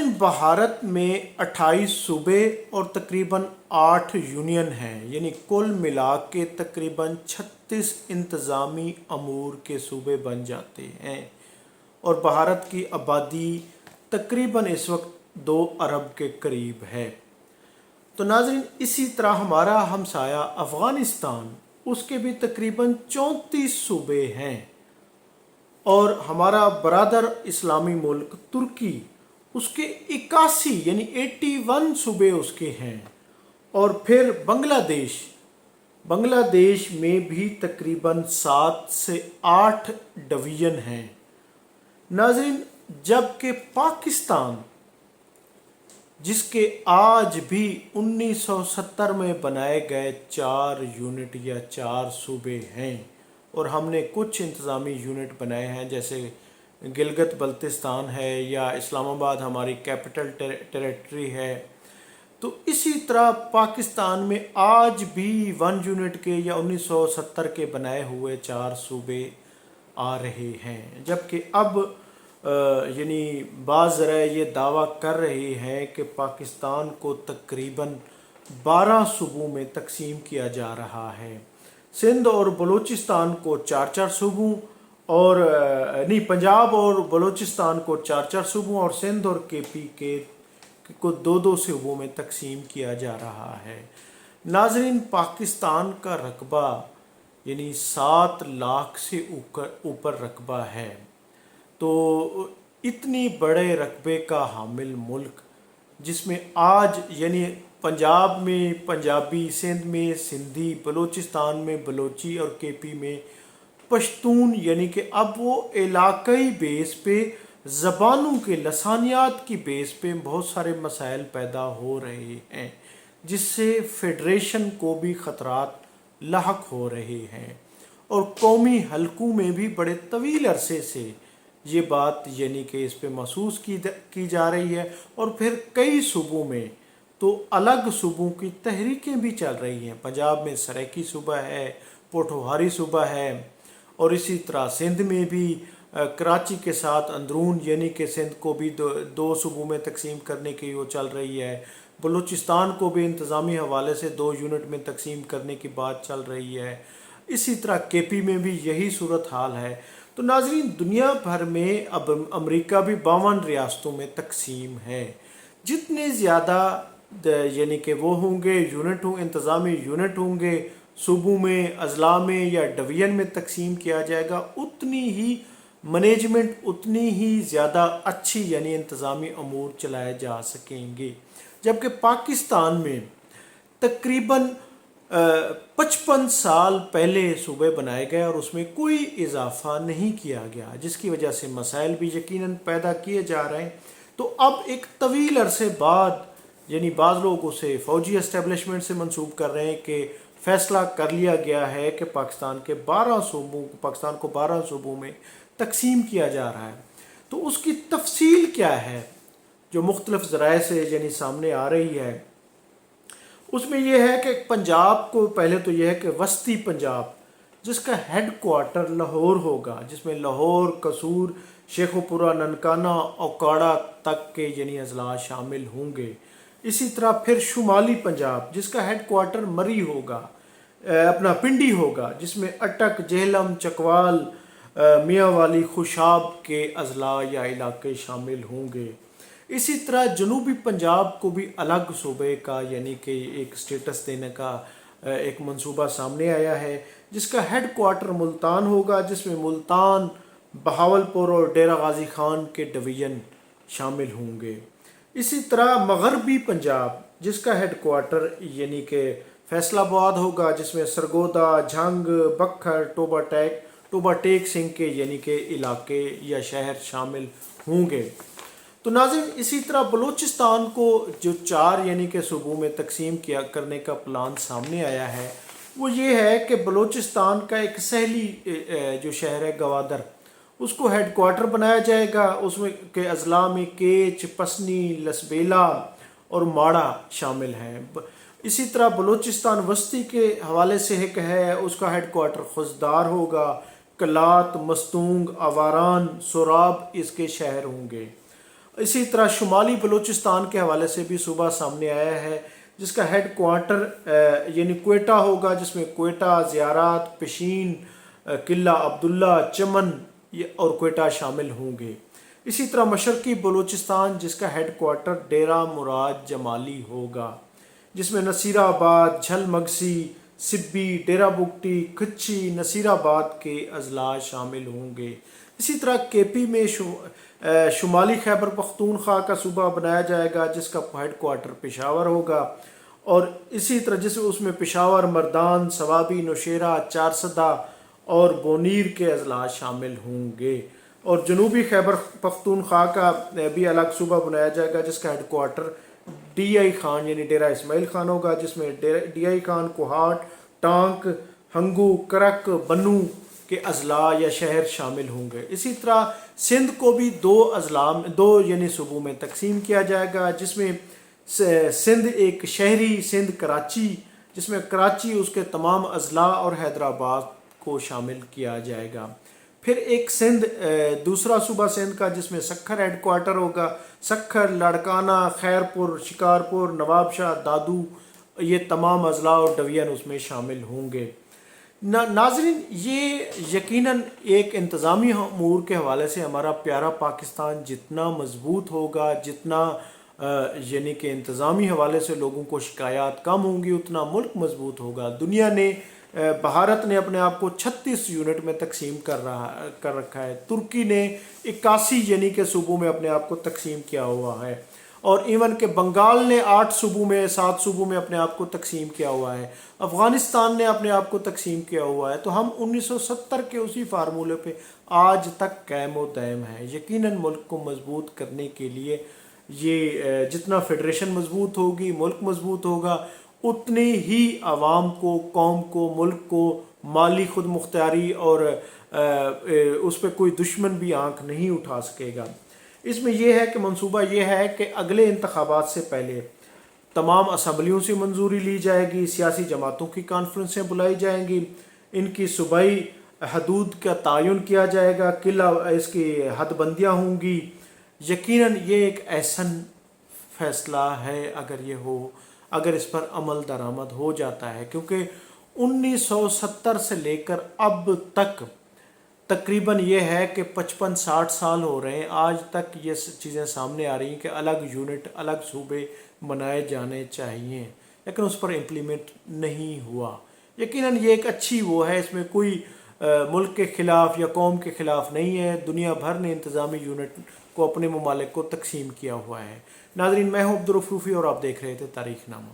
नाज़रीन, भारत में 28 सूबे और तकरीबन 8 यूनियन हैं, यानी कुल मिला के तकरीबन 36 इंतज़ामी अमूर के सूबे बन जाते हैं। और भारत की आबादी तकरीबन इस वक्त 2 अरब के करीब है। तो नाज़रीन, इसी तरह हमारा हमसाया अफ़गानिस्तान, उसके भी तकरीबन 34 सूबे हैं। और हमारा बरादर इस्लामी मुल्क तुर्की, उसके 81 यानी 81 सूबे उसके हैं। और फिर बांग्लादेश में भी तकरीबन 7 से 8 डिवीज़न हैं नाज़रीन। जबकि पाकिस्तान, जिसके आज भी 1970 में बनाए गए 4 यूनिट या 4 सूबे हैं, और हमने कुछ इंतज़ामी यूनिट बनाए हैं, जैसे गिलगित बल्तिस्तान है या इस्लामाबाद हमारी कैपिटल टेरिटरी है। तो इसी तरह पाकिस्तान में आज भी 1 यूनिट के या 1970 के बनाए हुए 4 सूबे आ रहे हैं। जबकि अब यानी बाज़ ज़राए ये दावा कर रहे हैं कि पाकिस्तान को तकरीबन 12 सूबों में तकसीम किया जा रहा है। सिंध और बलूचिस्तान को 4-4 सूबों, और नहीं, पंजाब और बलूचिस्तान को 4-4 सूबों, और सिंध और केपी के को 2-2 सूबों में तकसीम किया जा रहा है। नाज़रीन, पाकिस्तान का रकबा यानी 7 लाख से ऊपर रकबा है। तो इतनी बड़े रकबे का हामिल मुल्क, जिसमें आज यानी पंजाब में पंजाबी, सिंध में सिंधी, बलूचिस्तान में बलोची और केपी में पश्तून, यानी कि अब वो इलाकाई बेस पे ज़बानों के लसानियात की बेस पे बहुत सारे मसाइल पैदा हो रहे हैं, जिससे फेडरेशन को भी ख़तरात लाहक हो रहे हैं। और कौमी हलकों में भी बड़े तवील अरसे से ये बात यानी कि इस पे महसूस की जा रही है। और फिर कई सूबों में तो अलग सूबों की तहरीकें भी चल रही हैं। पंजाब में सराइकी सूबा है, पोठोहारी सूबा है, और इसी तरह सिंध में भी कराची के साथ अंदरून यानी कि सिंध को भी दो सूबों में तकसीम करने की वो चल रही है। बलूचिस्तान को भी इंतज़ामी हवाले से 2 यूनिट में तकसीम करने की बात चल रही है। इसी तरह केपी में भी यही सूरत हाल है। तो नाज़रीन, दुनिया भर में अब अमेरिका भी 52 रियासतों में तकसीम है। जितने ज़्यादा यानी कि वो होंगे यूनिट इंतज़ामी यूनिट होंगे, सूबों में, अजला में या डिवीज़न में तकसीम किया जाएगा, उतनी ही मैनेजमेंट उतनी ही ज़्यादा अच्छी यानी इंतज़ामी अमूर चलाए जा सकेंगे। जबकि पाकिस्तान में तकरीबन 55 साल पहले सूबे बनाए गए और उसमें कोई इजाफा नहीं किया गया, जिसकी वजह से मसाइल भी यकीनन पैदा किए जा रहे हैं। तो अब एक तवील अरसे बाद यानी बाज़ लोग उसे फ़ौजी एस्टेब्लिशमेंट से मंसूब कर रहे हैं कि फ़ैसला कर लिया गया है कि पाकिस्तान को 12 सूबों में तकसीम किया जा रहा है। तो उसकी तफसील क्या है जो मुख्तलिफ ज़राए से यानी सामने आ रही है, उसमें यह है कि पंजाब को पहले तो यह है कि वस्ती पंजाब, जिसका हेड क्वार्टर लाहौर होगा, जिसमें लाहौर, कसूर, शेखोपुरा, ननकाना, ओकाड़ा तक के यानी अजला शामिल होंगे। इसी तरह फिर शुमाली पंजाब, जिसका हेड क्वार्टर मरी होगा, अपना पिंडी होगा, जिसमें अटक, जेहलम, चकवाल, मियांवाली, खुशाब के अजला या इलाके शामिल होंगे। इसी तरह जनूबी पंजाब को भी अलग सूबे का यानी कि एक स्टेटस देने का एक मंसूबा सामने आया है, जिसका हेड क्वार्टर मुल्तान होगा, जिसमें मुल्तान, बहावलपुर और डेरा गाजी खान के डिवीज़न शामिल होंगे। इसी तरह मगरबी पंजाब, जिसका हेड क्वार्टर यानी कि फैसलाबाद होगा, जिसमें सरगोदा, झंग, बखर, टोबा टेक सिंह के यानी कि इलाके या शहर शामिल होंगे। तो नाज़रीन, इसी तरह बलूचिस्तान को जो 4 यानी कि सूबों में तकसीम करने का प्लान सामने आया है, वो ये है कि बलूचिस्तान का एक सहली जो शहर है गवादर, उसको हेड क्वार्टर बनाया जाएगा। उसमें के अजला में केच, पसनी, लसबेला और माड़ा शामिल हैं। इसी तरह बलूचिस्तान वस्ती के हवाले से एक है, उसका हेड क्वार्टर खुजदार होगा। कलात, मस्तूंग, आवारान, सोराब इसके शहर होंगे। اسی طرح شمالی بلوچستان کے حوالے سے بھی صوبہ سامنے آیا ہے جس کا ہیڈ کوارٹر یعنی کوئٹہ ہوگا، جس میں کوئٹہ، زیارات، پشین، قلعہ عبداللہ، چمن اور کوئٹہ شامل ہوں گے۔ اسی طرح مشرقی بلوچستان جس کا ہیڈ کوارٹر ڈیرہ مراد جمالی ہوگا، جس میں نصیر آباد، جھل مگسی، سبی، ڈیرہ بگٹی، کچھی، نصیر آباد کے اضلاع شامل ہوں گے۔ اسی طرح کے پی میں شمالی خیبر پختونخوا کا صوبہ بنایا جائے گا جس کا ہیڈ کوارٹر پشاور ہوگا، اور اسی طرح اس میں پشاور، مردان، ثوابی، نوشیرہ، چارسدہ اور بونیر کے اضلاع شامل ہوں گے۔ اور جنوبی خیبر پختونخوا کا بھی الگ صوبہ بنایا جائے گا جس کا ہیڈ کوارٹر ڈی آئی خان یعنی ڈیرہ اسماعیل خان ہوگا، جس میں ڈی آئی خان، کوہاٹ، ٹانک، ہنگو، کرک، بنو کے اضلاع یا شہر شامل ہوں گے۔ اسی طرح سندھ کو بھی دو یعنی صوبوں میں تقسیم کیا جائے گا، جس میں سندھ ایک شہری سندھ کراچی، جس میں کراچی اس کے تمام اضلاع اور حیدرآباد کو شامل کیا جائے گا۔ پھر ایک دوسرا صوبہ سندھ کا جس میں سکھر ہیڈ کوارٹر ہوگا، سکھر، لاڑکانہ، خیرپور، شکارپور، نواب شاہ، دادو، یہ تمام اضلاع اور ڈویژن اس میں شامل ہوں گے۔ ناظرین، یہ یقیناً ایک انتظامی امور کے حوالے سے ہمارا پیارا پاکستان جتنا مضبوط ہوگا، جتنا یعنی کہ انتظامی حوالے سے لوگوں کو شکایات کم ہوں گی، اتنا ملک مضبوط ہوگا۔ دنیا نے بھارت نے اپنے آپ کو 36 یونٹ میں تقسیم کر رکھا ہے، ترکی نے 81 یعنی کہ صوبوں میں اپنے آپ کو تقسیم کیا ہوا ہے، اور ایون کہ بنگال نے 7 صوبوں میں اپنے آپ کو تقسیم کیا ہوا ہے، افغانستان نے اپنے آپ کو تقسیم کیا ہوا ہے۔ تو ہم 1970 کے اسی فارمولے پہ آج تک قائم و دائم ہیں۔ یقیناً ملک کو مضبوط کرنے کے لیے یہ جتنا فیڈریشن مضبوط ہوگی، ملک مضبوط ہوگا، اتنی ہی عوام کو، قوم کو، ملک کو مالی خود مختاری اور اس پہ کوئی دشمن بھی آنکھ نہیں اٹھا سکے گا۔ اس میں یہ ہے کہ منصوبہ یہ ہے کہ اگلے انتخابات سے پہلے تمام اسمبلیوں سے منظوری لی جائے گی، سیاسی جماعتوں کی کانفرنسیں بلائی جائیں گی، ان کی صوبائی حدود کا تعین کیا جائے گا، اس کی حد بندیاں ہوں گی۔ یقیناً یہ ایک احسن فیصلہ ہے اگر اس پر عمل درآمد ہو جاتا ہے، کیونکہ 1970 سے لے کر اب تک تقریباً یہ ہے کہ 55-60 سال ہو رہے ہیں، آج تک یہ چیزیں سامنے آ رہی ہیں کہ الگ یونٹ، الگ صوبے بنائے جانے چاہیے، لیکن اس پر امپلیمنٹ نہیں ہوا۔ یقیناً یہ ایک اچھی وہ ہے، اس میں کوئی ملک کے خلاف یا قوم کے خلاف نہیں ہے، دنیا بھر نے انتظامی یونٹ کو اپنے ممالک کو تقسیم کیا ہوا ہے۔ ناظرین، میں ہوں عبدالرفوفی اور آپ دیکھ رہے تھے تاریخ نامہ۔